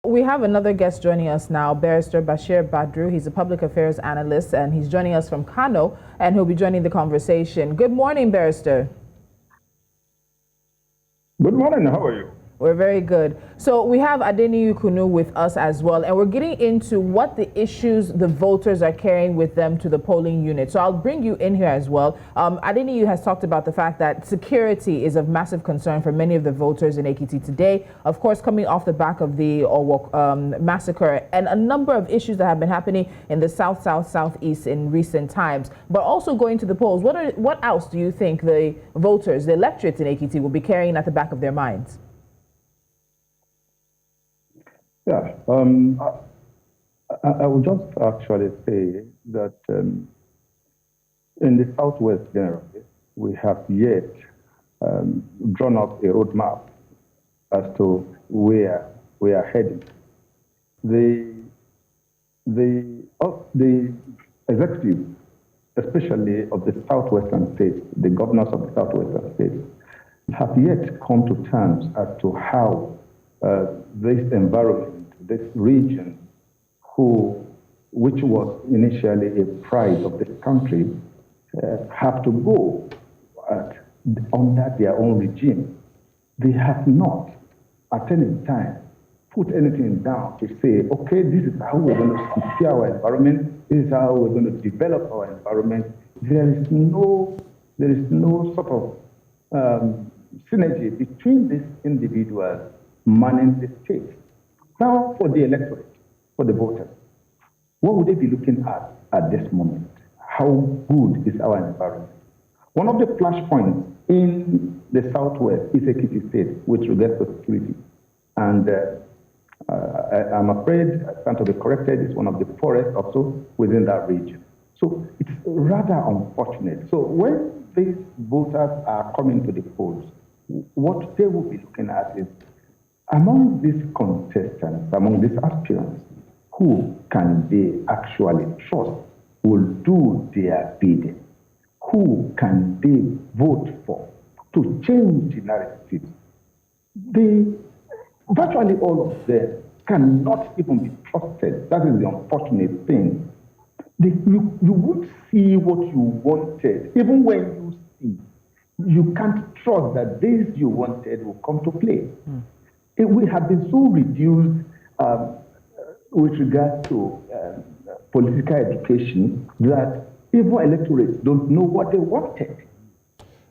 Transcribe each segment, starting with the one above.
We have another guest joining us now, Barrister Bashir Badru. He's a public affairs analyst and he's joining us from Kano, and he'll be joining the conversation. Good morning, Barrister. Good morning. How are you? We're very good. So we have Adeniyi Kunu with us as well, and we're getting into what the issues the voters are carrying with them to the polling unit. So I'll bring you in here as well. Adeniyi has talked about the fact that security is of massive concern for many of the voters in Ekiti today. Of course, coming off the back of the massacre and a number of issues that have been happening in the south, southeast in recent times. But also going to the polls, what else do you think the voters, the electorate in Ekiti, will be carrying at the back of their minds? Yeah, I would just actually say that in the Southwest generally, we have yet drawn up a roadmap as to where we are heading. The executive, especially of the Southwestern states, the governors of the Southwestern states, have yet come to terms as to how this environment, this region, which was initially a pride of this country, have to go under their own regime. They have not, at any time, put anything down to say, okay, this is how we're going to secure our environment, this is how we're going to develop our environment. There is no sort of synergy between these individuals manning the state. Now, for the electorate, for the voters, what would they be looking at this moment? How good is our environment? One of the flashpoints in the Southwest is Ekiti State with regards to security. And I'm afraid, I stand to be corrected, it's one of the poorest also within that region. So it's rather unfortunate. So when these voters are coming to the polls, what they will be looking at is, among these contestants, among these aspirants, who can they actually trust will do their bidding? Who can they vote for to change the narrative? Virtually all of them cannot even be trusted. That is the unfortunate thing. You would see what you wanted. Even when you see, you can't trust that this you wanted will come to play. We have been so reduced with regard to political education that even electorates don't know what they wanted.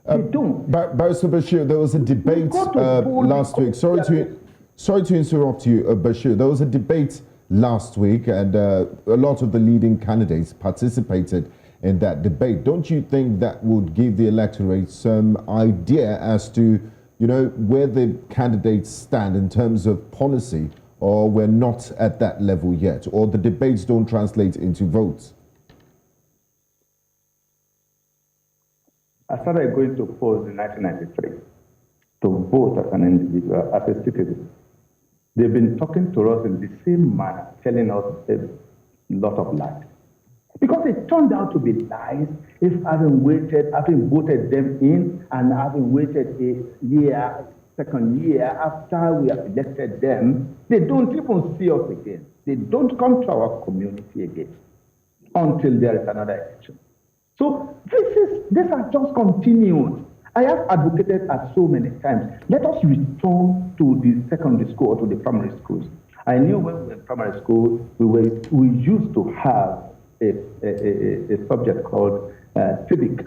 They don't. Barrister Bashir, there was a debate last week. Sorry to interrupt you, Bashir. There was a debate last week, and a lot of the leading candidates participated in that debate. Don't you think that would give the electorate some idea as to, you know, where the candidates stand in terms of policy, or we're not at that level yet, or the debates don't translate into votes? I started going to polls in 1993 to vote as an individual, as a citizen. They've been talking to us in the same manner, telling us a lot of lies. Because it turned out to be lies if having voted them in and having waited second year after we have elected them, they don't even see us again. They don't come to our community again until there is another election. So this has just continued. I have advocated at so many times, let us return to the secondary school or to the primary schools. I knew when we were in primary school, we used to have a subject called civic.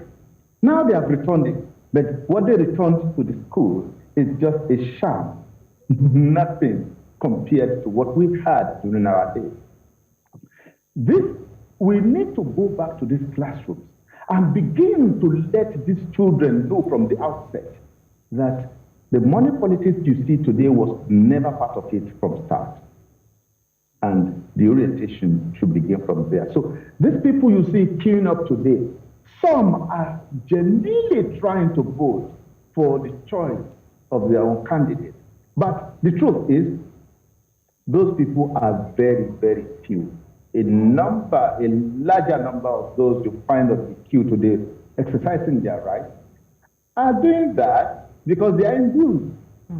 Now they have returned it, but what they returned to the school is just a sham, nothing compared to what we had during our days. We need to go back to these classrooms and begin to let these children know from the outset that the money politics you see today was never part of it from start. And the orientation should begin from there. So these people you see queuing up today, some are genuinely trying to vote for the choice of their own candidate. But the truth is, those people are very, very few. A larger number of those you find on the queue today exercising their rights are doing that because they are induced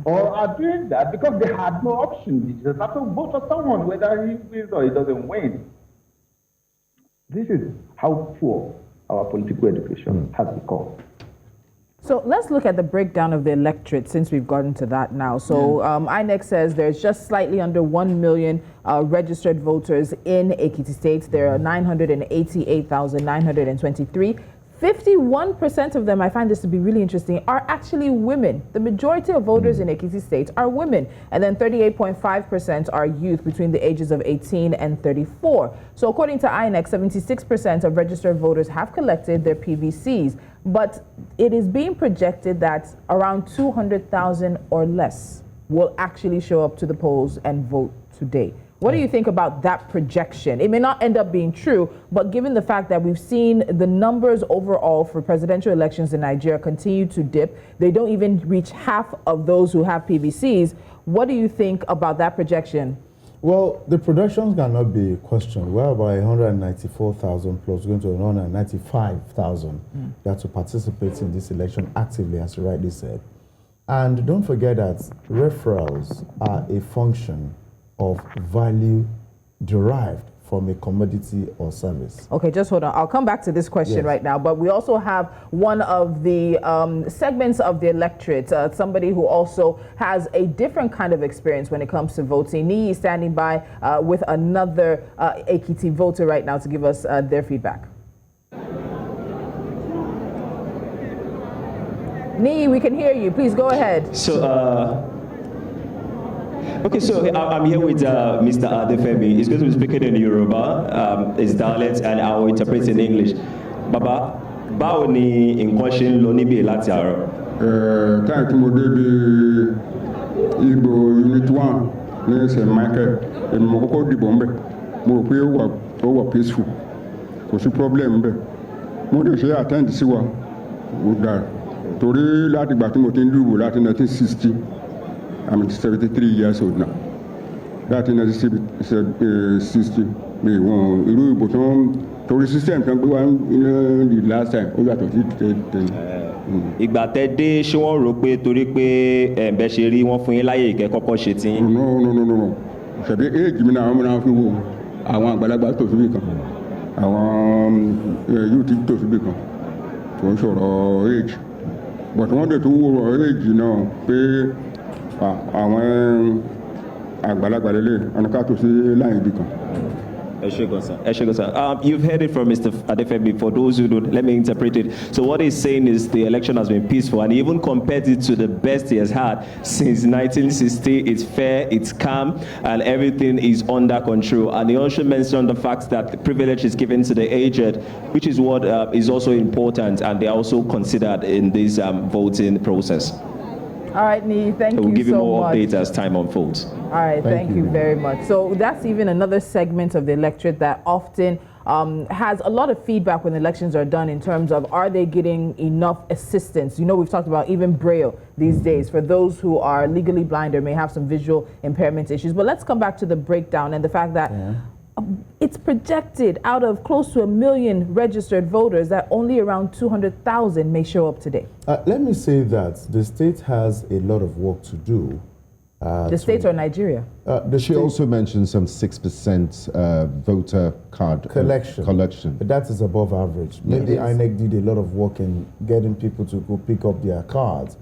or are doing that because they had no option. They just have to vote for someone, whether he wins or he doesn't win. This is how poor our political education has become. So let's look at the breakdown of the electorate since we've gotten to that now. So INEC says there's just slightly under 1 million registered voters in Ekiti State. There are 988,923. 51% of them, I find this to be really interesting, are actually women. The majority of voters in Ekiti State are women. And then 38.5% are youth between the ages of 18 and 34. So according to INEC, 76% of registered voters have collected their PVCs. But it is being projected that around 200,000 or less will actually show up to the polls and vote today. What do you think about that projection? It may not end up being true, but given the fact that we've seen the numbers overall for presidential elections in Nigeria continue to dip, they don't even reach half of those who have PVCs. What do you think about that projection? Well, the projections cannot be questioned. We're about 194,000 plus going to 195,000 that will participate in this election actively, as you rightly said. And don't forget that referrals are a function of value derived from a commodity or service. Okay, just hold on. I'll come back to this question right now, but we also have one of the segments of the electorate, somebody who also has a different kind of experience when it comes to voting. Nii is standing by with another Ekiti voter right now to give us their feedback. Nii, we can hear you. Please go ahead. So, okay, so I'm here with Mr. Adefemi. He's going to be speaking in Yoruba, his dialect, and I will interpret in English. Baba, báwo ni nǹkan ṣe ń lọ níbí láti àárọ̀? Táyà tí mo débi ìbò unit 1 ní St. Michael, èmi mo kọ́kọ́ dìbò ń bẹ̀. Mo rò pé ó wà peaceful, kò sí problem ń bẹ̀. Mo dẹ̀ ṣe attend sí wa, ó dára. Torí láti ìgbà tí mo ti ń dìbò láti 1960. I'm 73 years old now. That in 1960, we won. Torí system kan gbé wá the last time ó yàtọ̀ sí tẹ́lẹ̀. Ìgbà tẹ́ dé ṣé wọ́n rò pé torí pé bẹ́ẹ̀ ṣe rí wọ́n fún yín láyè ìkẹ́ kọ́kọ́ ṣe tí. No. Ṣebí age mi náà wọ́n máa fi wo àwọn àgbàlagbà tó síbì kan, àwọn youth tó síbì kan, tó ń sọ̀rọ̀ age. But wọ́n dẹ̀ tó wo age náà pé àwọn àgbàlagbà lélẹ̀ ọ̀nà ká tó sí láyìn ibì kan. You've heard it from Mr. Adefemi. For those who don't, let me interpret it. So what he's saying is the election has been peaceful, and he even compared it to the best he has had since 1960. It's fair, it's calm, and everything is under control. And he also mentioned the fact that privilege is given to the aged, which is what is also important, and they are also considered in this voting process. All right, Nii, thank you so much. We'll give you more updates as time unfolds. All right, thank you very much. So that's even another segment of the electorate that often has a lot of feedback when elections are done in terms of are they getting enough assistance? You know, we've talked about even Braille these days for those who are legally blind or may have some visual impairment issues. But let's come back to the breakdown and the fact that it's projected out of close to 1 million registered voters that only around 200,000 may show up today. Let me say that the state has a lot of work to do. The state or Nigeria? She also mentioned some 6% voter card collection. That is above average. Maybe INEC did a lot of work in getting people to go pick up their cards.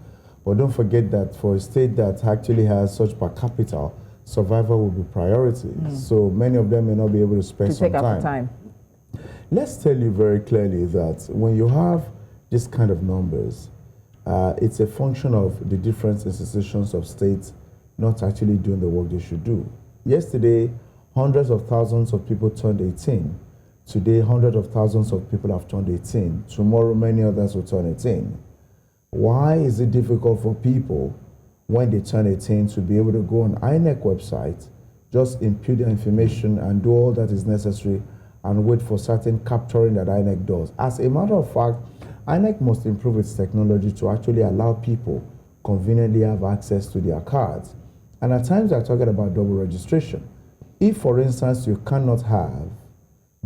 But don't forget that for a state that actually has such per capita, survival will be priority. So many of them may not be able to spend some time. Let's tell you very clearly that when you have this kind of numbers, it's a function of the different institutions of states not actually doing the work they should do. Yesterday, hundreds of thousands of people turned 18. Today, hundreds of thousands of people have turned 18. Tomorrow, many others will turn 18. Why is it difficult for people when they turn 18 to be able to go on INEC website, just input their information and do all that is necessary and wait for certain capturing that INEC does? As a matter of fact, INEC must improve its technology to actually allow people conveniently have access to their cards. And at times they're talking about double registration. If, for instance, you cannot have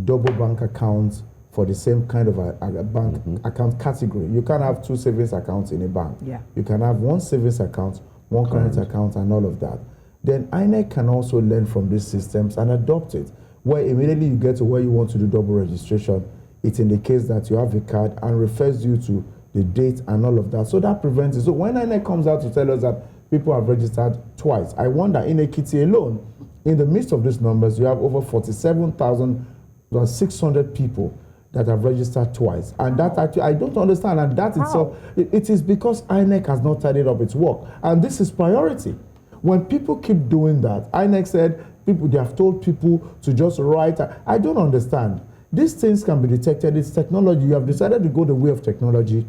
double bank accounts for the same kind of a bank account category, you can't have two savings accounts in a bank. Yeah. You can have one savings account one current account and all of that, then INEC can also learn from these systems and adopt it, where immediately you get to where you want to do double registration, it indicates that you have a card and refers you to the date and all of that. So that prevents it. So when INEC comes out to tell us that people have registered twice, I wonder, in Ekiti alone, in the midst of these numbers, you have over 47,600 people that have registered twice. And that actually, I don't understand. And that itself, it is because INEC has not tidied up its work. And this is priority. When people keep doing that, INEC said, they have told people to just write. I don't understand. These things can be detected. It's technology. You have decided to go the way of technology.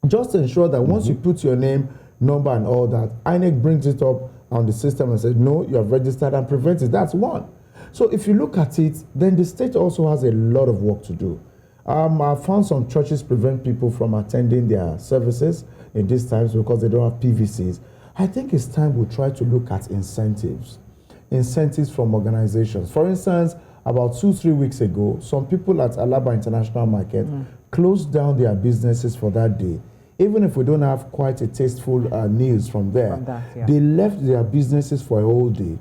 Just ensure that once you put your name, number, and all that, INEC brings it up on the system and says, no, you have registered, and prevents it. That's one. So if you look at it, then the state also has a lot of work to do. I found some churches prevent people from attending their services in these times because they don't have PVCs. I think it's time we try to look at incentives from organizations. For instance, about 2-3 weeks ago, some people at Alaba International Market closed down their businesses for that day. Even if we don't have quite a tasteful news from there, they left their businesses for a whole day,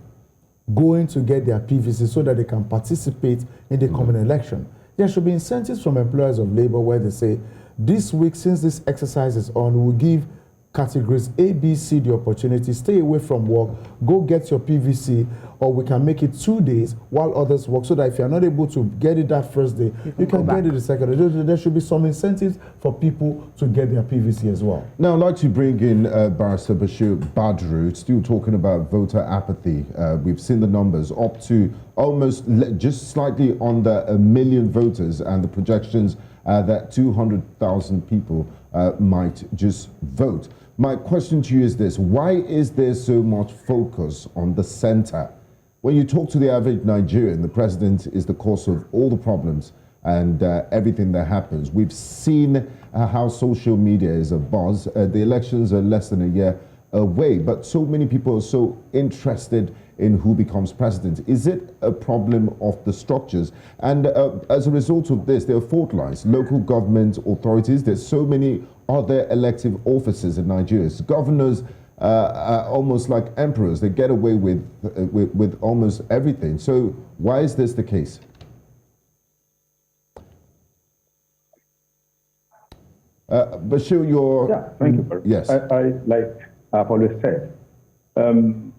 going to get their PVC so that they can participate in the coming election. There should be incentives from employers of labor where they say, this week, since this exercise is on, we'll give categories A, B, C the opportunity, stay away from work, go get your PVC, or we can make it 2 days while others work, so that if you're not able to get it that first day, you can get it the second day. There should be some incentives for people to get their PVC as well. Now, I'd like to bring in Barrister Bashir Badru, still talking about voter apathy. We've seen the numbers up to almost just slightly under 1 million voters, and the projections that 200,000 people might just vote. My question to you is this: why is there so much focus on the center? When you talk to the average Nigerian, the president is the cause of all the problems and everything that happens. We've seen how social media is a buzz. The elections are less than a year away, but so many people are so interested in who becomes president. Is it a problem of the structures? And as a result of this, there are fault lines. Local government authorities, there's so many other elective offices in Nigeria. Governors are almost like emperors. They get away with almost everything. So why is this the case? Bashir, you're... Yeah, thank you. Yes. I like I've always said, can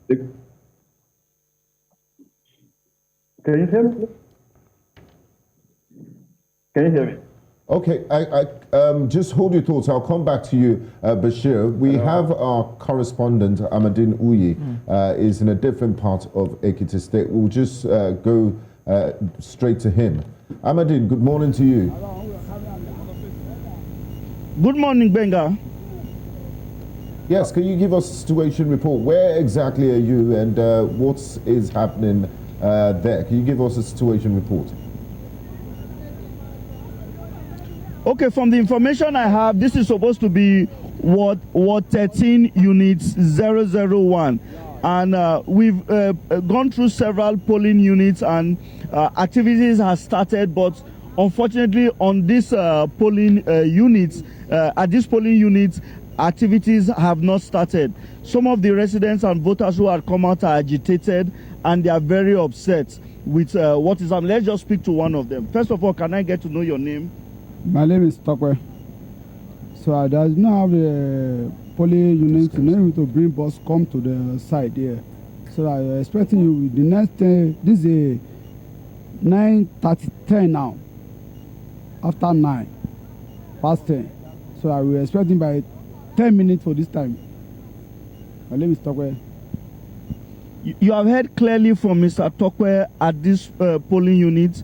you hear me? Can you hear me? Okay, I just hold your thoughts. I'll come back to you, Bashir. We have our correspondent, Amadine Uyi, is in a different part of Ekiti State. We'll just go straight to him. Amadine, good morning to you. Good morning, Benga. Yes, can you give us a situation report? Where exactly are you, and what is happening there? Can you give us a situation report? Okay, from the information I have, this is supposed to be Ward 13 units 001. And we've gone through several polling units, and activities have started, but unfortunately on this polling units, at this polling units, activities have not started. Some of the residents and voters who have come out are agitated, and they are very upset with what is happening. Let's just speak to one of them. First of all, can I get to know your name? My name is Tokwe. So I does not have a polling unit to know to bring bus come to the side here. So I'm expecting you the next day. This is 9:10 now. After 9, past 10. So I will expecting by 10 minutes for this time. My name is Tokwe. You have heard clearly from Mr. Tokwe at this polling unit.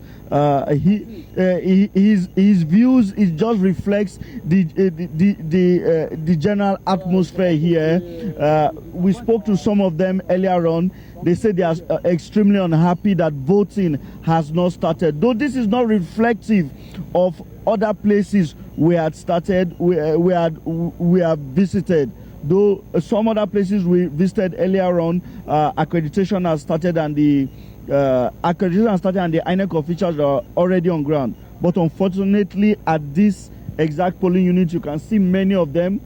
His views, it just reflects the general atmosphere here. We spoke to some of them earlier on. They said they are extremely unhappy that voting has not started. Though this is not reflective of other places we had started, we have visited. Though some other places we visited earlier on, accreditation has started, and the INEC officials are already on ground. But unfortunately, at this exact polling unit, you can see many of them.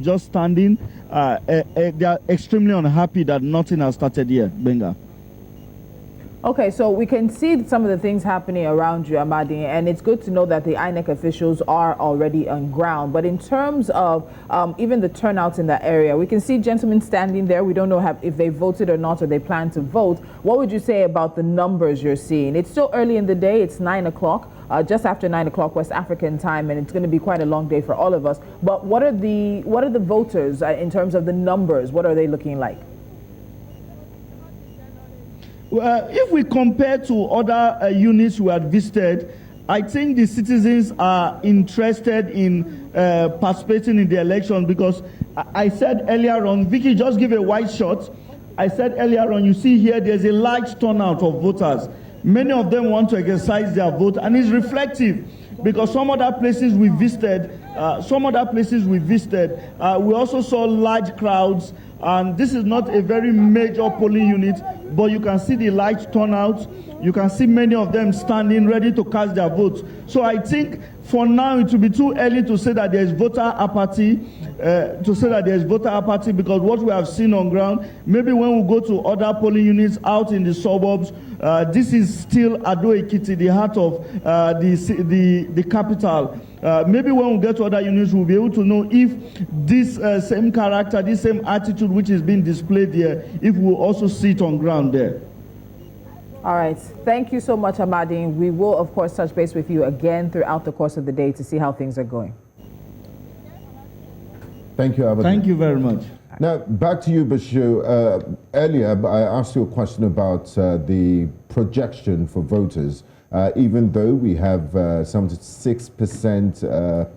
Just standing, they are extremely unhappy that nothing has started yet. Benga. Okay, so we can see some of the things happening around you, Amadi, and it's good to know that the INEC officials are already on ground. But in terms of even the turnout in that area, we can see gentlemen standing there. We don't know if they voted or not, or they plan to vote. What would you say about the numbers you're seeing? It's still early in the day. It's 9 o'clock, just after 9 o'clock West African time, and it's going to be quite a long day for all of us. But what are the voters in terms of the numbers? What are they looking like? If we compare to other units we had visited, I think the citizens are interested in participating in the election, because I said earlier on, Vicky, just give a wide shot. I said earlier on, you see here, there's a large turnout of voters. Many of them want to exercise their vote, and it's reflective, because some other places we visited, we also saw large crowds, and this is not a very major polling unit, but you can see the large turnout. You can see many of them standing ready to cast their votes. So I think for now it will be too early to say that there is voter apathy, because what we have seen on ground, maybe when we go to other polling units out in the suburbs, this is still Ado Ekiti, the heart of the capital. Maybe when we get to other units, we'll be able to know if this same character, this same attitude which is being displayed there, if we'll also see it on ground there. All right. Thank you so much, Amadi. We will, of course, touch base with you again throughout the course of the day to see how things are going. Thank you, Amadi. Thank you very much. Now, back to you, Bashir. Earlier, I asked you a question about the projection for voters. Even though we have 76%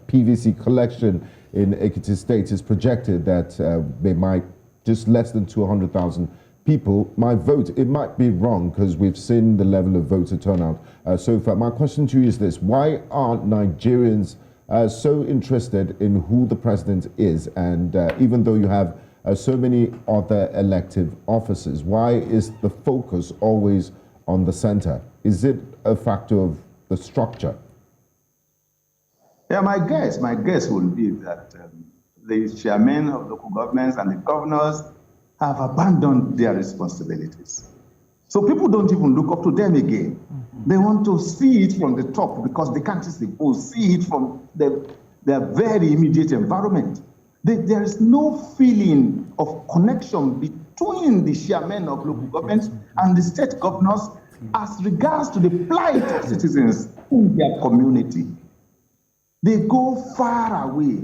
PVC collection in Ekiti State, it's projected that they might just less than 200,000 people might vote. It might be wrong, because we've seen the level of voter turnout so far. My question to you is this: why aren't Nigerians so interested in who the president is? And even though you have so many other elective offices, why is the focus always on the center? Is it a factor of the structure? Yeah, my guess will be that the chairmen of local governments and the governors have abandoned their responsibilities. So people don't even look up to them again. Mm-hmm. They want to see it from the top, because they can't see it from their very immediate environment. There is no feeling of connection between the chairmen of local governments and the state governors as regards to the plight of citizens in their community. They go far away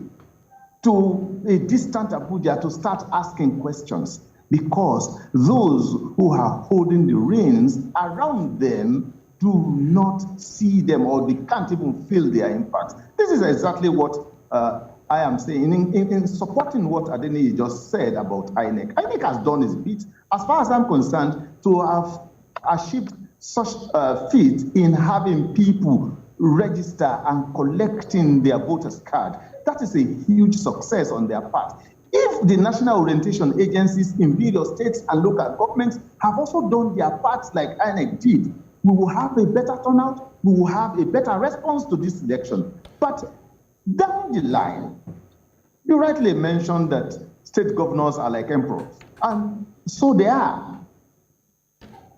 to a distant Abuja to start asking questions, because those who are holding the reins around them do not see them, or they can't even feel their impact. This is exactly what I am saying in supporting what Adeniyi just said about INEC. INEC has done its bit, as far as I'm concerned, to have achieved such feat in having people register and collecting their voters' card. That is a huge success on their part. If the national orientation agencies in various states and local governments have also done their parts like INEC did, we will have a better turnout, we will have a better response to this election. But down the line, you rightly mentioned that state governors are like emperors, and so they are.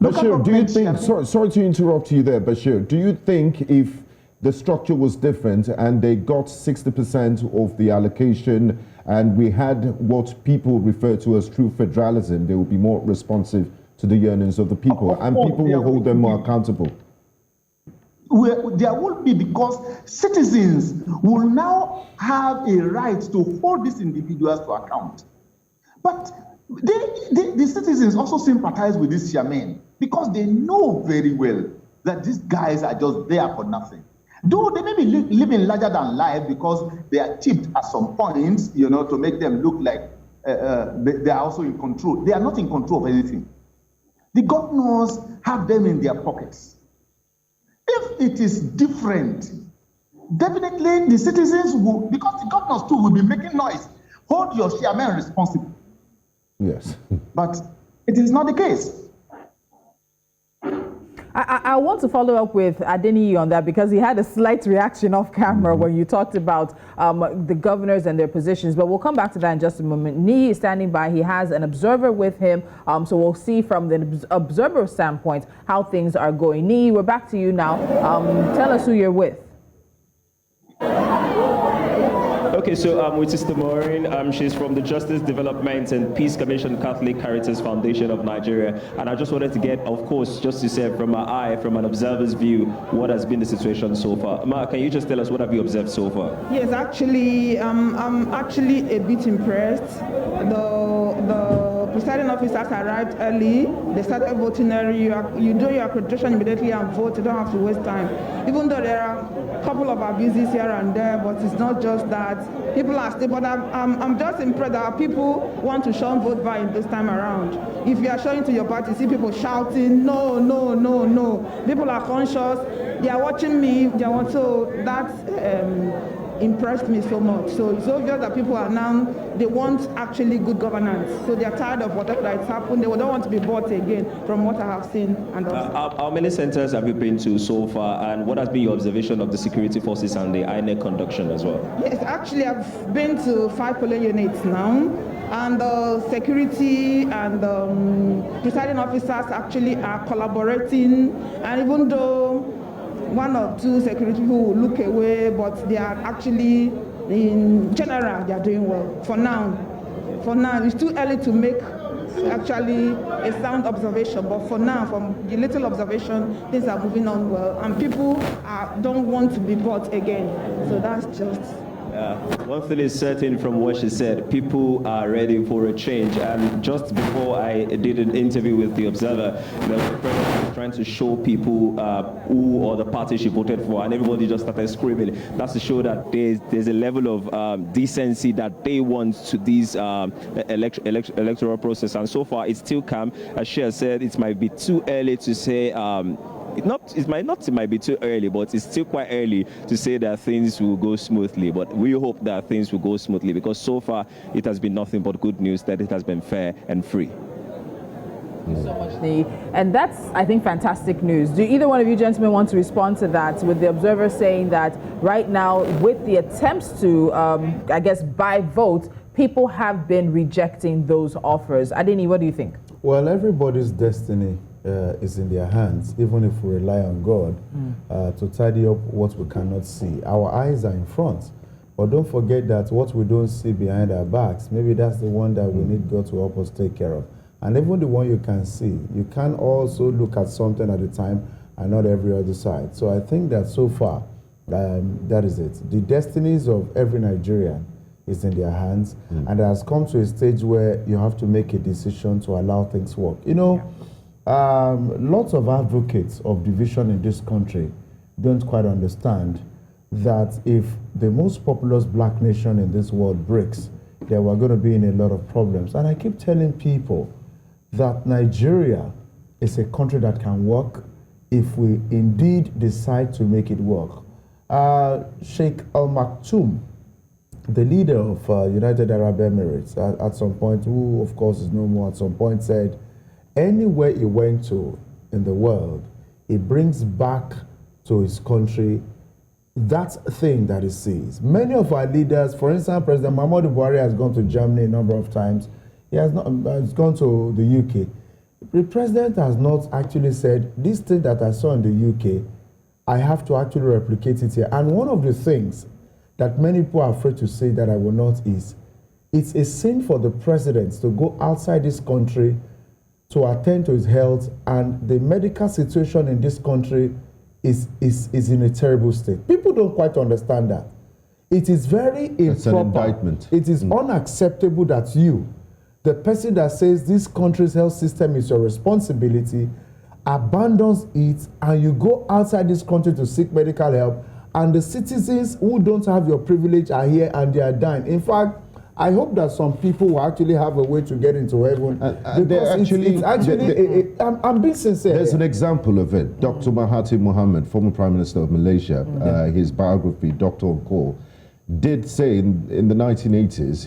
Bashir, do you think, sorry to interrupt you there, Bashir, do you think if the structure was different and they got 60% of the allocation and we had what people refer to as true federalism, they would be more responsive to the yearnings of the people, and people will hold them more accountable? There will be, because citizens will now have a right to hold these individuals to account. But the citizens also sympathize with these chairmen, because they know very well that these guys are just there for nothing. Though they may be living larger than life, because they are tipped at some points, to make them look like they are also in control. They are not in control of anything. The governors have them in their pockets. If it is different, definitely the citizens will, because the governors too will be making noise, hold your chairman responsible. Yes. But it is not the case. I want to follow up with Adeniyi on that because he had a slight reaction off camera when you talked about the governors and their positions. But we'll come back to that in just a moment. Niyi is standing by. He has an observer with him. So we'll see from the observer standpoint how things are going. Niyi, we're back to you now. Tell us who you're with. Okay, so with Sister Maureen, she's from the Justice Development and Peace Commission Catholic Caritas Foundation of Nigeria. And I just wanted to get, of course, just to say from my eye, from an observer's view, what has been the situation so far. Ma, can you just tell us what have you observed so far? Yes, actually, I'm actually a bit impressed. The presiding officers arrived early. They started voting early. You do your accreditation immediately and vote. You don't have to waste time. Even though there are a couple of abuses here and there, but it's not just that. People are still, but I'm just impressed that people want to show vote by this time around. If you are showing to your party, see people shouting, no, no, no, no. People are conscious. They are watching me. So that impressed me so much. So it's obvious that people are now, they want actually good governance. So they are tired of whatever that's happened. They don't want to be bought again from what I have seen. And how many centers have you been to so far, and what has been your observation of the security forces and the INEC conduction as well? Yes, actually I've been to 5 polling units now, and the security and the presiding officers actually are collaborating, and even though one or two security people will look away, but they are actually, in general, they are doing well. For now, it's too early to make actually a sound observation, but for now, from the little observation, things are moving on well, and people don't want to be bought again. So that's just... One thing is certain from what she said, people are ready for a change. And just before I did an interview with the Observer, the president was trying to show people who or the party she voted for, and everybody just started screaming. That's to show that there's a level of decency that they want to these electoral process. And so far, it's still calm. As she has said, it might be too early to say. It might be too early, but it's still quite early to say that things will go smoothly. But we hope that things will go smoothly, because so far it has been nothing but good news that it has been fair and free. Thank you so much, Niyi. And that's, I think, fantastic news. Do either one of you gentlemen want to respond to that, with the Observer saying that right now, with the attempts to, I guess, buy votes, people have been rejecting those offers? Adeniyi, what do you think? Well, everybody's destiny is in their hands, even if we rely on God to tidy up what we cannot see. Our eyes are in front, but don't forget that what we don't see behind our backs, maybe that's the one that we need God to help us take care of. And even the one you can see, you can also look at something at a time and not every other side. So I think that so far, that is it. The destinies of every Nigerian is in their hands, and it has come to a stage where you have to make a decision to allow things work. You know, lots of advocates of division in this country don't quite understand that if the most populous black nation in this world breaks, then we're going to be in a lot of problems. And I keep telling people that Nigeria is a country that can work if we indeed decide to make it work. Sheikh Al Maktoum, the leader of United Arab Emirates, at some point, who of course is no more, at some point said, anywhere he went to in the world, he brings back to his country that thing that he sees. Many of our leaders, for instance, President Muhammadu Buhari has gone to Germany a number of times. He has gone to the UK. The president has not actually said, this thing that I saw in the UK, I have to actually replicate it here. And one of the things that many people are afraid to say that I will not is, it's a sin for the president to go outside this country to attend to his health, and the medical situation in this country is in a terrible state. People don't quite understand that. It is very improper. It's an indictment. It is unacceptable that you, the person that says this country's health system is your responsibility, abandons it, and you go outside this country to seek medical help, and the citizens who don't have your privilege are here and they are dying. In fact, I hope that some people will actually have a way to get into heaven. I'm being sincere. There's an example of it. Dr. Mahathir Mohamad, former Prime Minister of Malaysia, his biography, Dr. on Call, did say in the 1980s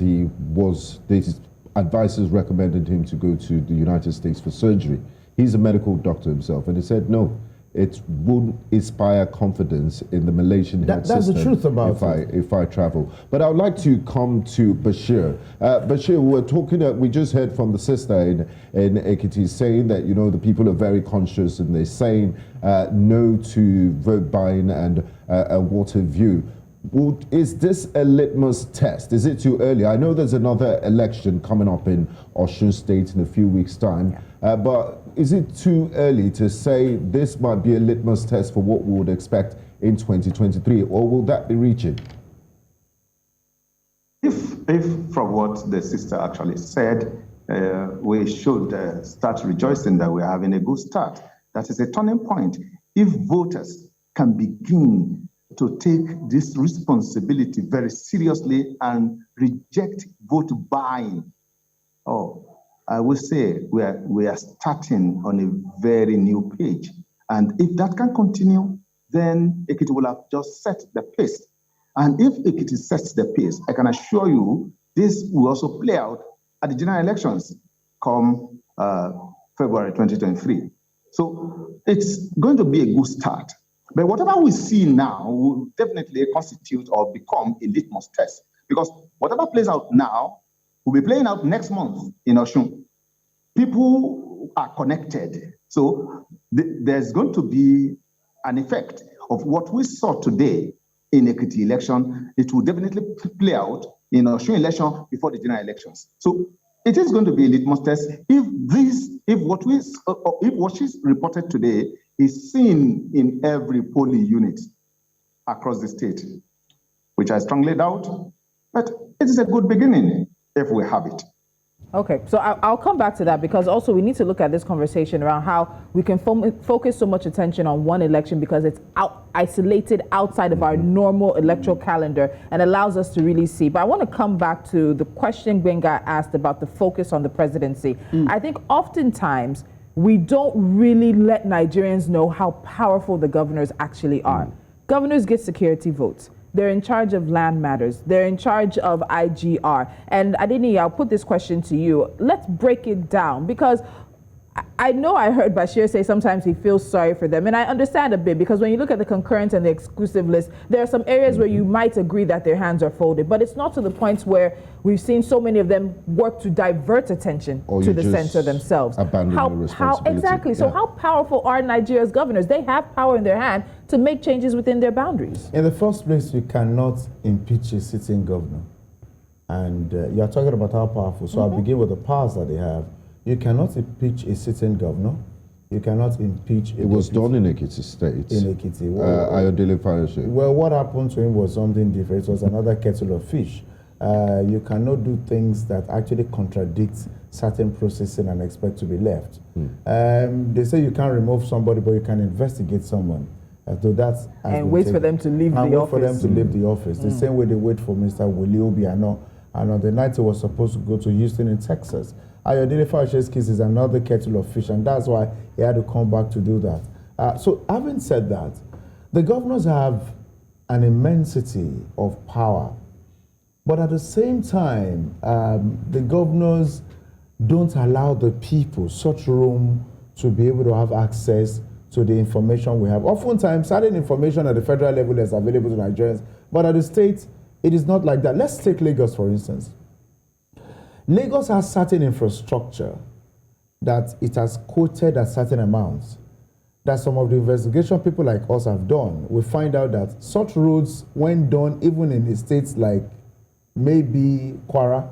his advisors recommended him to go to the United States for surgery. He's a medical doctor himself, and he said, no, it would inspire confidence in the Malaysian health system. That's the truth about if I travel. But I would like to come to Bashir. Bashir, we're talking. We just heard from the sister in Ekiti saying that the people are very conscious and they're saying no to vote buying and a water view. Is this a litmus test? Is it too early? I know there's another election coming up in Osun State in a few weeks' time, but is it too early to say this might be a litmus test for what we would expect in 2023, or will that be reaching? If from what the sister actually said, we should start rejoicing that we're having a good start. That is a turning point. If voters can begin to take this responsibility very seriously and reject vote buying, I will say we are starting on a very new page. And if that can continue, then Ekiti will have just set the pace. And if Ekiti sets the pace, I can assure you this will also play out at the general elections come February 2023. So it's going to be a good start. But whatever we see now will definitely constitute or become a litmus test. Because whatever plays out now will be playing out next month in Osun. People are connected. So there's going to be an effect of what we saw today in Ekiti election. It will definitely play out in Osun election before the general elections. So it is going to be a litmus test if what is reported today is seen in every polling unit across the state, which I strongly doubt, but it is a good beginning if we have it. Okay, so I'll come back to that, because also we need to look at this conversation around how we can focus so much attention on one election because it's isolated outside of our normal electoral calendar and allows us to really see. But I want to come back to the question Gbenga asked about the focus on the presidency. I think oftentimes we don't really let Nigerians know how powerful the governors actually are. Governors get security votes. They're in charge of land matters. They're in charge of IGR. And Adeniyi, I'll put this question to you. Let's break it down, because I know I heard Bashir say sometimes he feels sorry for them, and I understand a bit, because when you look at the concurrent and the exclusive list, there are some areas where you might agree that their hands are folded, but it's not to the point where we've seen so many of them work to divert attention to the center themselves. Exactly. So how powerful are Nigeria's governors? They have power in their hand to make changes within their boundaries. In the first place, you cannot impeach a sitting governor. And you're talking about how powerful. So I'll begin with the powers that they have. You cannot impeach a sitting governor. You cannot impeach a... It was done in Ekiti State. In Ekiti. Well, what happened to him was something different. It was another kettle of fish. You cannot do things that actually contradict certain processing and expect to be left. They say you can't remove somebody, but you can investigate someone. And wait for them to leave the office. The same way they wait for Mr. Willie Obiano. And on the night he was supposed to go to Houston in Texas. Ayodele Fauci's case is another kettle of fish, and that's why he had to come back to do that. So having said that, the governors have an immensity of power. But at the same time, the governors don't allow the people such room to be able to have access to the information we have. Oftentimes, certain information at the federal level is available to Nigerians, but at the state, it is not like that. Let's take Lagos, for instance. Lagos has certain infrastructure that it has quoted at certain amounts. That some of the investigation people like us have done, we find out that such roads, when done, even in the states like maybe Kwara,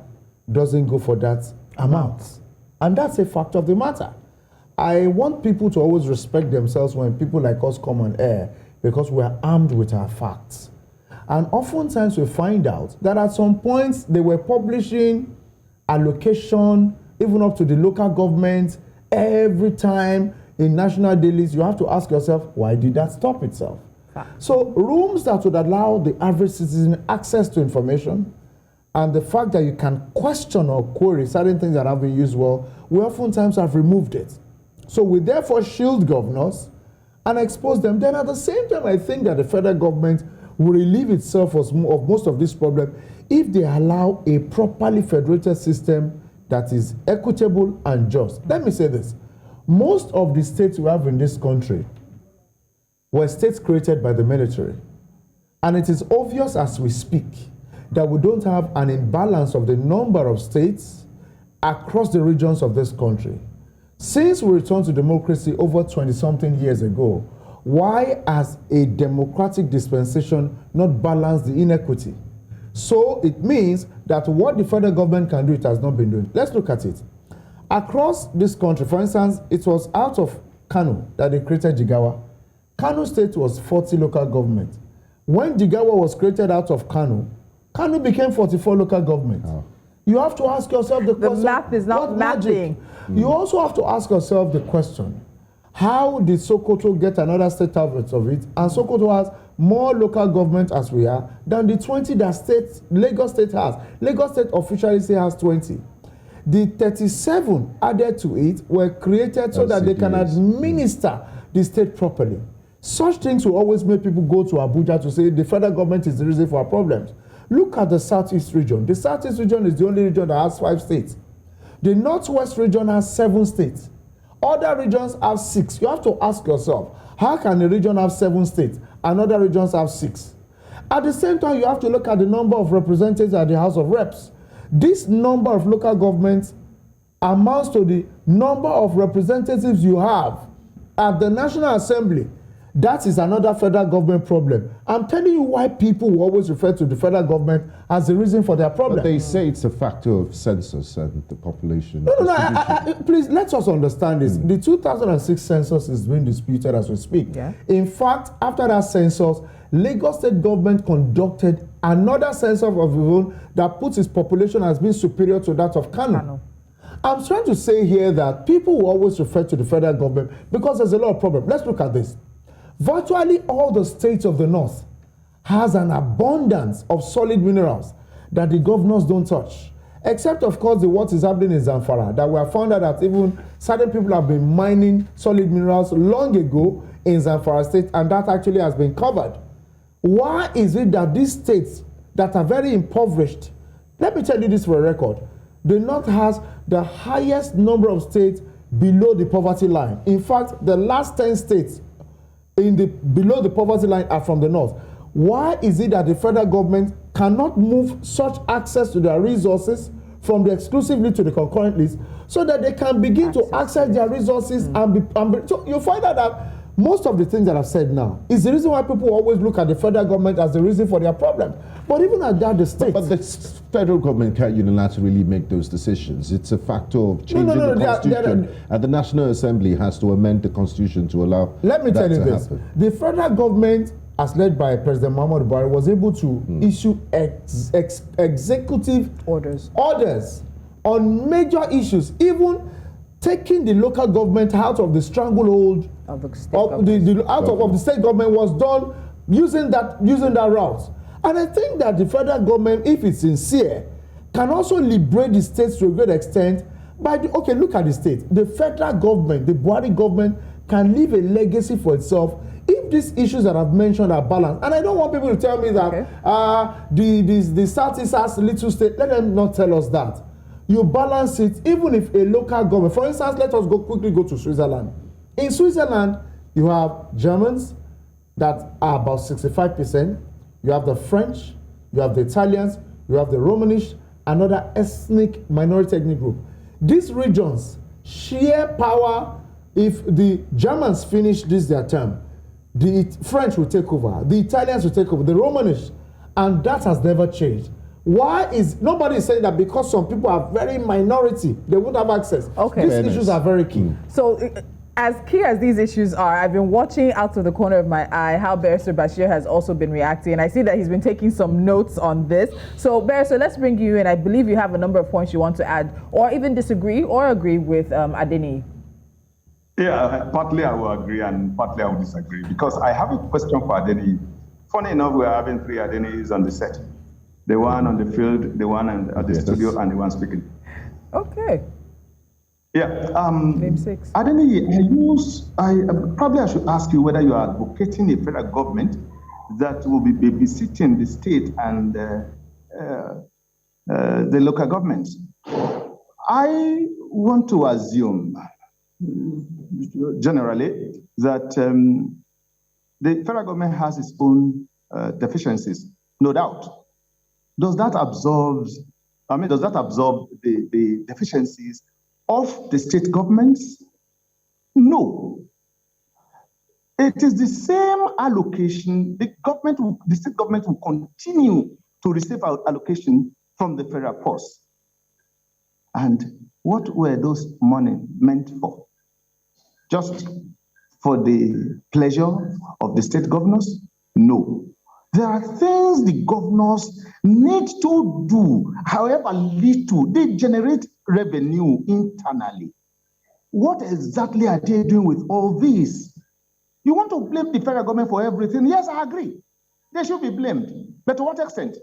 doesn't go for that amount. And that's a fact of the matter. I want people to always respect themselves when people like us come on air, because we're armed with our facts. And oftentimes we find out that at some points they were publishing allocation, even up to the local government, every time in national dailies. You have to ask yourself, why did that stop itself? So rooms that would allow the average citizen access to information, and the fact that you can question or query certain things that have been used well, we oftentimes have removed it. So we therefore shield governors and expose them. Then at the same time, I think that the federal government will relieve itself of most of this problem if they allow a properly federated system that is equitable and just. Let me say this. Most of the states we have in this country were states created by the military. And it is obvious as we speak that we don't have an imbalance of the number of states across the regions of this country. Since we returned to democracy over 20-something years ago, why has a democratic dispensation not balanced the inequity? So it means that what the federal government can do, it has not been doing. Let's look at it. Across this country, for instance, it was out of Kano that they created Jigawa. Kano State was 40 local government. When Jigawa was created out of Kano, Kano became 44 local government. Oh. You have to ask yourself the question. The math is not mathing. You also have to ask yourself the question, how did Sokoto get another state out of it? And Sokoto has more local government as we are than the 20 that Lagos State has. Lagos State officially has 20. The 37 added to it were created so that they can administer the state properly. Such things will always make people go to Abuja to say the federal government is the reason for our problems. Look at the Southeast region. The Southeast region is the only region that has 5 states. The Northwest region has 7 states. Other regions have 6. You have to ask yourself, how can a region have 7 states and other regions have 6? At the same time, you have to look at the number of representatives at the House of Reps. This number of local governments amounts to the number of representatives you have at the National Assembly. That is another federal government problem. I'm telling you why people will always refer to the federal government as the reason for their problem. But they say it's a factor of census and the population. No, please, let us understand this. The 2006 census is being disputed as we speak. Yeah. In fact, after that census, Lagos State government conducted another census of its own that puts its population as being superior to that of Kano. I'm trying to say here that people will always refer to the federal government because there's a lot of problems. Let's look at this. Virtually all the states of the north has an abundance of solid minerals that the governors don't touch. Except, of course, what is happening in Zamfara, that we have found out that even certain people have been mining solid minerals long ago in Zamfara state, and that actually has been covered. Why is it that these states that are very impoverished, let me tell you this for a record, the north has the highest number of states below the poverty line. In fact, the last 10 states below the poverty line are from the north. Why is it that the federal government cannot move such access to their resources from the exclusive list to the concurrent list so that they can begin to access their resources so you find out that most of the things that I've said now is the reason why people always look at the federal government as the reason for their problem. But even at that, the states... But the federal government can't unilaterally make those decisions. It's a factor of changing the constitution. And the National Assembly has to amend the constitution to allow Let me tell you this. Happen. The federal government, as led by President Muhammadu Buhari, was able to issue executive orders on major issues, even taking the local government out of the stranglehold of the state of the state government was done using that route. And I think that the federal government, if it's sincere, can also liberate the states to a great extent by look at the state. The federal government, the Buhari government, can leave a legacy for itself if these issues that I've mentioned are balanced. And I don't want people to tell me that the Southeast has little state. Let them not tell us that. You balance it, even if a local government, for instance, let us quickly go to Switzerland. In Switzerland, you have Germans that are about 65%. You have the French, you have the Italians, you have the Romanish, another ethnic minority ethnic group. These regions share power. If the Germans finish their term, the French will take over, the Italians will take over, the Romanish, and that has never changed. Why is nobody saying that because some people are very minority, they won't have access? Okay. These issues are very key. So, as key as these issues are, I've been watching out of the corner of my eye how Barrister Bashir has also been reacting, and I see that he's been taking some notes on this. So, Barrister, let's bring you in. I believe you have a number of points you want to add, or even disagree or agree with Adeniyi. Yeah, partly I will agree and partly I will disagree, because I have a question for Adeniyi. Funny enough, we are having 3 Adeniyis on the set. The one on the field, the one at the studio, and the one speaking. Okay. Yeah. Name 6. Adeniyi, I should ask you whether you are advocating a federal government that will be babysitting the state and the local governments. I want to assume, generally, that the federal government has its own deficiencies, no doubt. Does that absorb the deficiencies of the state governments? No. It is the same allocation. The state government will continue to receive allocation from the federal purse. And what were those money meant for? Just for the pleasure of the state governors? No. There are things the governors need to do, however little. They generate revenue internally. What exactly are they doing with all this? You want to blame the federal government for everything? Yes, I agree. They should be blamed. But to what extent?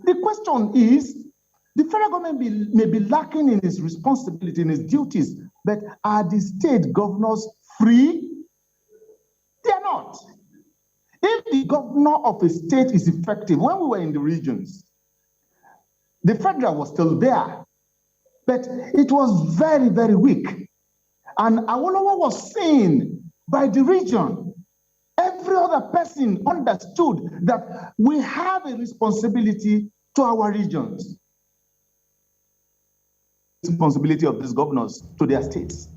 The question is, the federal government may be lacking in its responsibility, in its duties, but are the state governors free? They are not. If the governor of a state is effective, when we were in the regions, the federal was still there, but it was very, very weak. And Awolowo was seen by the region. Every other person understood that we have a responsibility to our regions. Responsibility of these governors to their states.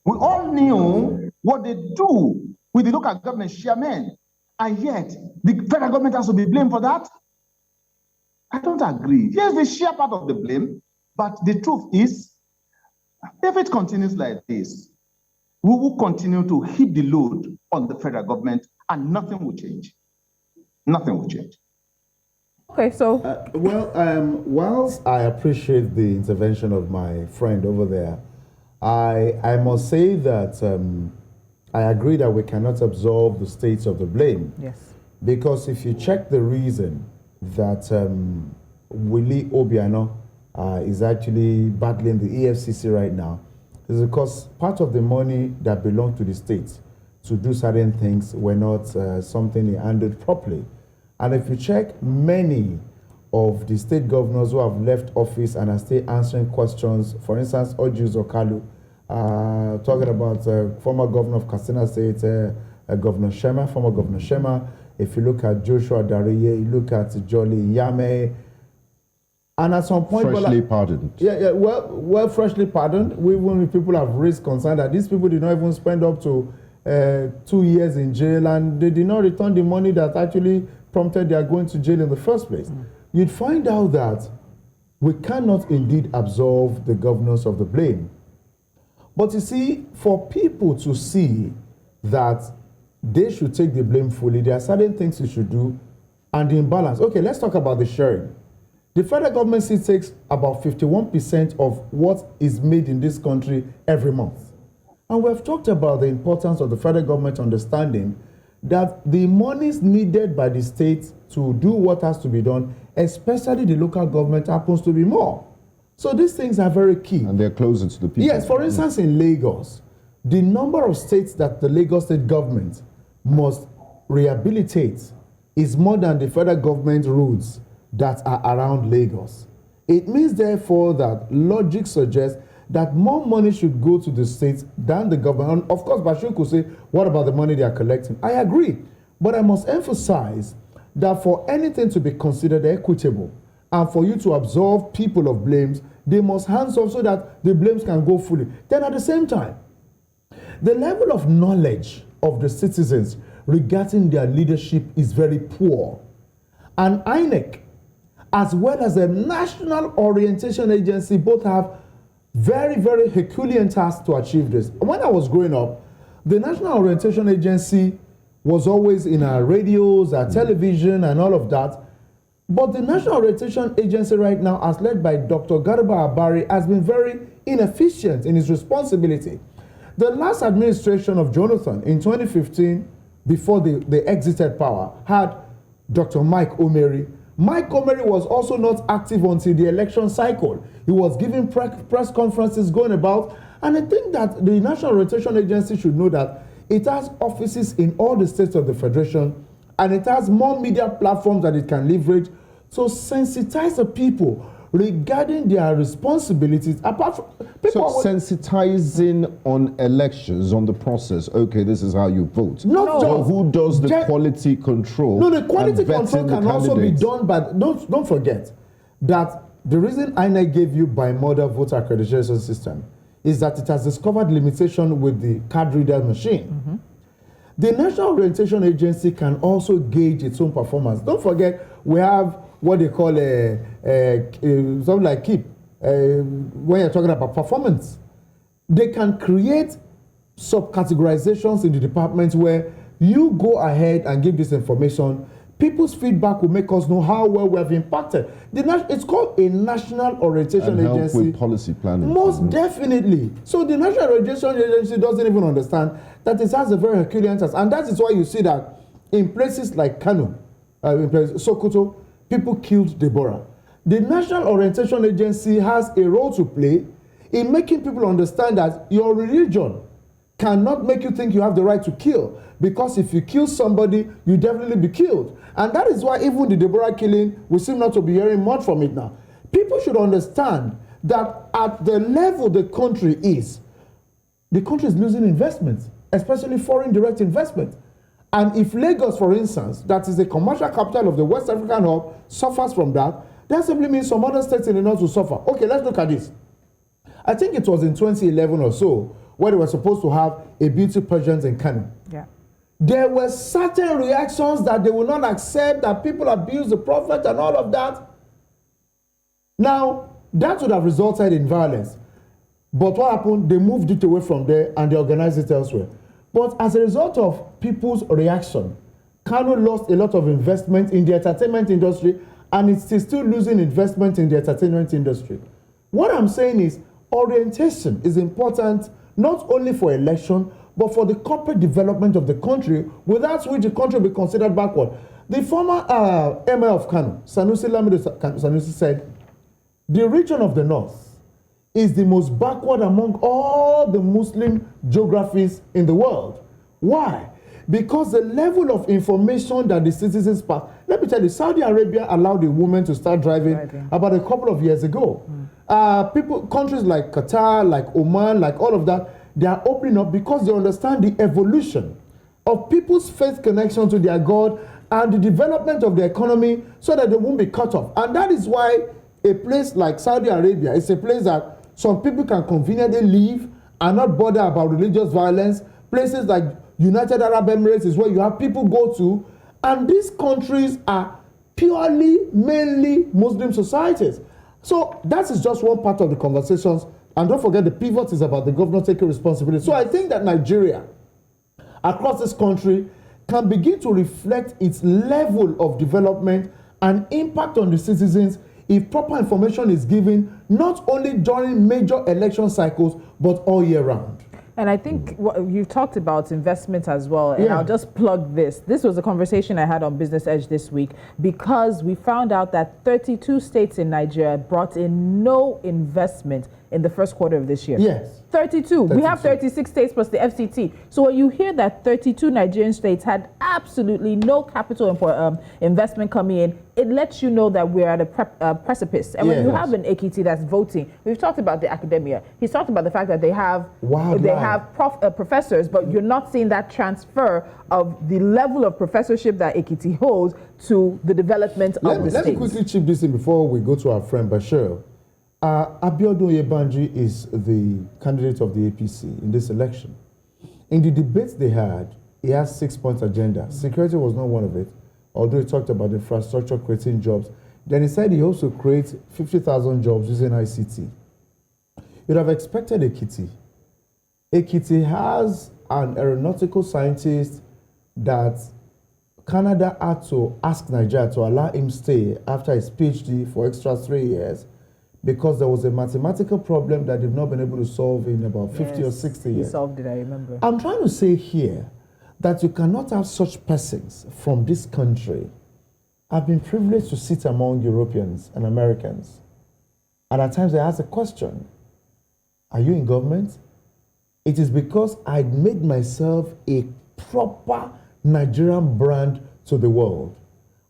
We all knew what they do with the local government chairmen, and yet the federal government has to be blamed for that. I don't agree. Yes, they share part of the blame, but the truth is, if it continues like this, we will continue to heap the load on the federal government, and nothing will change. Nothing will change. Okay, so whilst I appreciate the intervention of my friend over there, I must say that I agree that we cannot absolve the states of the blame. Yes. Because if you check the reason that Willie Obiano is actually battling the EFCC right now, is because part of the money that belonged to the states to do certain things were not something he handled properly. And if you check many of the state governors who have left office and are still answering questions, for instance, Ojus Okalu, talking about former governor of Katsina State, Governor Shema, former Governor Shema. If you look at Joshua Dariye, you look at Jolly Yame, and at some point... Freshly pardoned. Yeah, well, freshly pardoned. Even if people have raised concern that these people did not even spend up to 2 years in jail, and they did not return the money that actually prompted their going to jail in the first place. You'd find out that we cannot indeed absolve the governors of the blame. But you see, for people to see that they should take the blame fully, there are certain things you should do, and the imbalance. Okay, let's talk about the sharing. The federal government still takes about 51% of what is made in this country every month. And we've talked about the importance of the federal government understanding that the monies needed by the states to do what has to be done, especially the local government, happens to be more. So these things are very key. And they're closer to the people. Yes, for instance, in Lagos, the number of states that the Lagos state government must rehabilitate is more than the federal government roads that are around Lagos. It means, therefore, that logic suggests that more money should go to the states than the government. And of course, Bashir could say, what about the money they are collecting? I agree. But I must emphasize that for anything to be considered equitable and for you to absolve people of blames, they must hands off so that the blames can go fully. Then at the same time, the level of knowledge of the citizens regarding their leadership is very poor. And INEC, as well as the National Orientation Agency, both have very, very Herculean tasks to achieve this. When I was growing up, the National Orientation Agency was always in our radios, our television, and all of that. But the National Orientation Agency right now, as led by Dr. Garba Abari, has been very inefficient in its responsibility. The last administration of Jonathan in 2015, before they exited power, had Dr. Mike Omeri. Mike Omeri was also not active until the election cycle. He was giving press conferences going about, and I think that the National Orientation Agency should know that it has offices in all the states of the Federation, and it has more media platforms that it can leverage to sensitize the people regarding their responsibilities. Apart from people, so sensitizing on elections, on the process. Okay, this is how you vote. So who does the quality control? No, the quality control can also be done, but don't forget that the reason INEC gave you bimodal voter accreditation system is that it has discovered limitation with the card reader machine. Mm-hmm. The National Orientation Agency can also gauge its own performance. Don't forget, we have what they call something like KEEP. When you're talking about performance, they can create subcategorizations in the departments where you go ahead and give this information. People's feedback will make us know how well we have impacted. It's called a National Orientation and Agency. Help with policy planning. Most definitely. So the National Orientation Agency doesn't even understand that it has a very Herculean task. And that is why you see that in places like Kano, in places, Sokoto, people killed Deborah. The National Orientation Agency has a role to play in making people understand that your religion cannot make you think you have the right to kill. Because if you kill somebody, you definitely be killed. And that is why even the Deborah killing, we seem not to be hearing much from it now. People should understand that at the level the country is losing investments, especially foreign direct investment. And if Lagos, for instance, that is the commercial capital of the West African hub, suffers from that, that simply means some other states in the north will suffer. Okay, let's look at this. I think it was in 2011 or so where they were supposed to have a beauty pageant in Kano. Yeah. There were certain reactions that they will not accept, that people abuse the prophet and all of that. Now, that would have resulted in violence. But what happened? They moved it away from there and they organized it elsewhere. But as a result of people's reaction, Kano lost a lot of investment in the entertainment industry, and it's still losing investment in the entertainment industry. What I'm saying is orientation is important not only for election, but for the corporate development of the country, without which the country will be considered backward. The former Emir of Kano, Sanusi Lamido Sanusi, said, the region of the north is the most backward among all the Muslim geographies in the world. Why? Because the level of information that the citizens pass. Let me tell you, Saudi Arabia allowed a woman to start driving about a couple of years ago. Countries like Qatar, like Oman, like all of that, they are opening up because they understand the evolution of people's faith connection to their God and the development of the economy so that they won't be cut off. And that is why a place like Saudi Arabia is a place that some people can conveniently live and not bother about religious violence. Places like United Arab Emirates is where you have people go to, and these countries are purely, mainly Muslim societies. So that is just one part of the conversations. And don't forget, the pivot is about the governor taking responsibility. So I think that Nigeria, across this country, can begin to reflect its level of development and impact on the citizens if proper information is given, not only during major election cycles, but all year round. And I think you've talked about investment as well, and I'll just plug this. This was a conversation I had on Business Edge this week, because we found out that 32 states in Nigeria brought in no investment in the first quarter of this year. Yes. 32. We have 36 states plus the FCT. So when you hear that 32 Nigerian states had absolutely no capital investment coming in, it lets you know that we're at a precipice. And when you have an Ekiti that's voting, we've talked about the academia. He's talked about the fact that they have professors, but you're not seeing that transfer of the level of professorship that Ekiti holds to the development of the states. Let me quickly chip this in before we go to our friend Bashir. Abiodun Yebanji is the candidate of the APC in this election. In the debates they had, he has 6-point agenda. Security was not one of it, although he talked about infrastructure, creating jobs. Then he said he also creates 50,000 jobs using ICT. You'd have expected Ekiti. Ekiti has an aeronautical scientist that Canada had to ask Nigeria to allow him stay after his PhD for extra 3 years, because there was a mathematical problem that they've not been able to solve in about 50 or 60 years. He solved it, I remember. I'm trying to say here that you cannot have such persons from this country. I've been privileged to sit among Europeans and Americans. And at times I ask the question, are you in government? It is because I made myself a proper Nigerian brand to the world.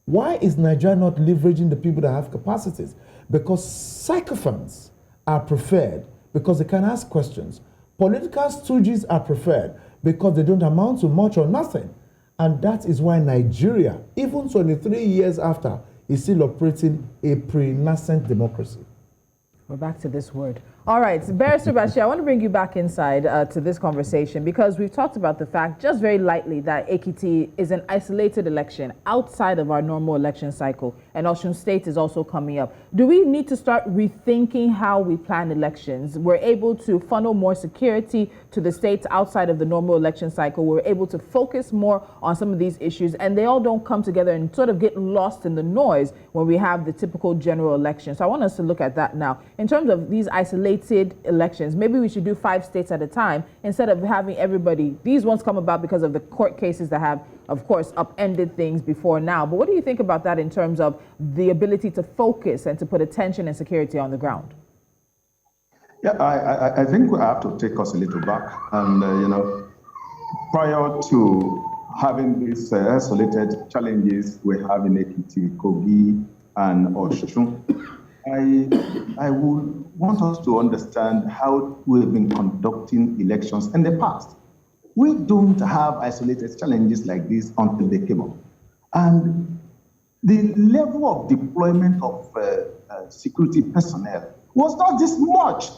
Why is Nigeria not leveraging the people that have capacities? because sycophants are preferred because they can ask questions. Political stooges are preferred because they don't amount to much or nothing. And that is why Nigeria, even 23 years after, is still operating a pre-nascent democracy. We're back to this word. All right, Barrister Bashir, I want to bring you back inside to this conversation because we've talked about the fact, just very lightly, that Ekiti is an isolated election outside of our normal election cycle, and Osun State is also coming up. Do we need to start rethinking how we plan elections? We're able to funnel more security to the states outside of the normal election cycle. We're able to focus more on some of these issues, and they all don't come together and sort of get lost in the noise when we have the typical general election. So I want us to look at that now. In terms of these isolated elections, maybe we should do 5 states at a time instead of having everybody. These ones come about because of the court cases that have, of course, upended things before now. But what do you think about that in terms of the ability to focus and to put attention and security on the ground? Yeah, I think we have to take us a little back. And, prior to having these isolated challenges we have in Ekiti, Kogi, and Osun, I would want us to understand how we've been conducting elections in the past. We don't have isolated challenges like this until they came up. And the level of deployment of security personnel was not this much.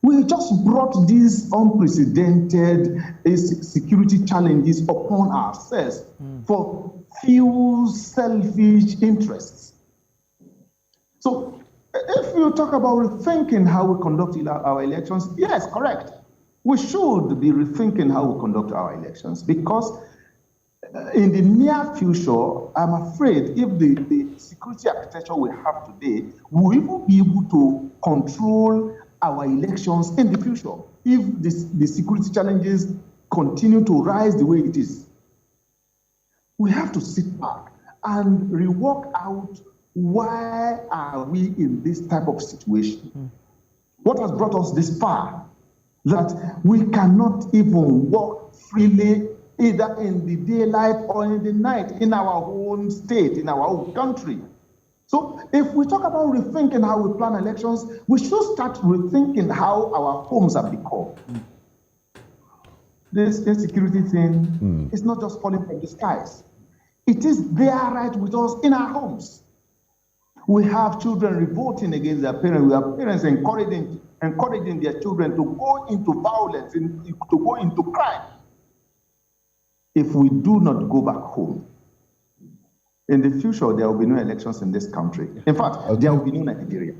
We just brought these unprecedented security challenges upon ourselves for few selfish interests. So if you talk about rethinking how we conduct our elections, yes, correct. We should be rethinking how we conduct our elections because in the near future, I'm afraid if the security architecture we have today, we'll even be able to control our elections in the future if the security challenges continue to rise the way it is. We have to sit back and rework out why are we in this type of situation? What has brought us this far that we cannot even walk freely either in the daylight or in the night in our own state, in our own country? So if we talk about rethinking how we plan elections, we should start rethinking how our homes have become. This insecurity thing is not just falling from the skies. It is there right with us in our homes. We have children revolting against their parents. We have parents encouraging their children to go into violence, to go into crime. If we do not go back home, in the future, there will be no elections in this country. In fact, there will be no Nigeria.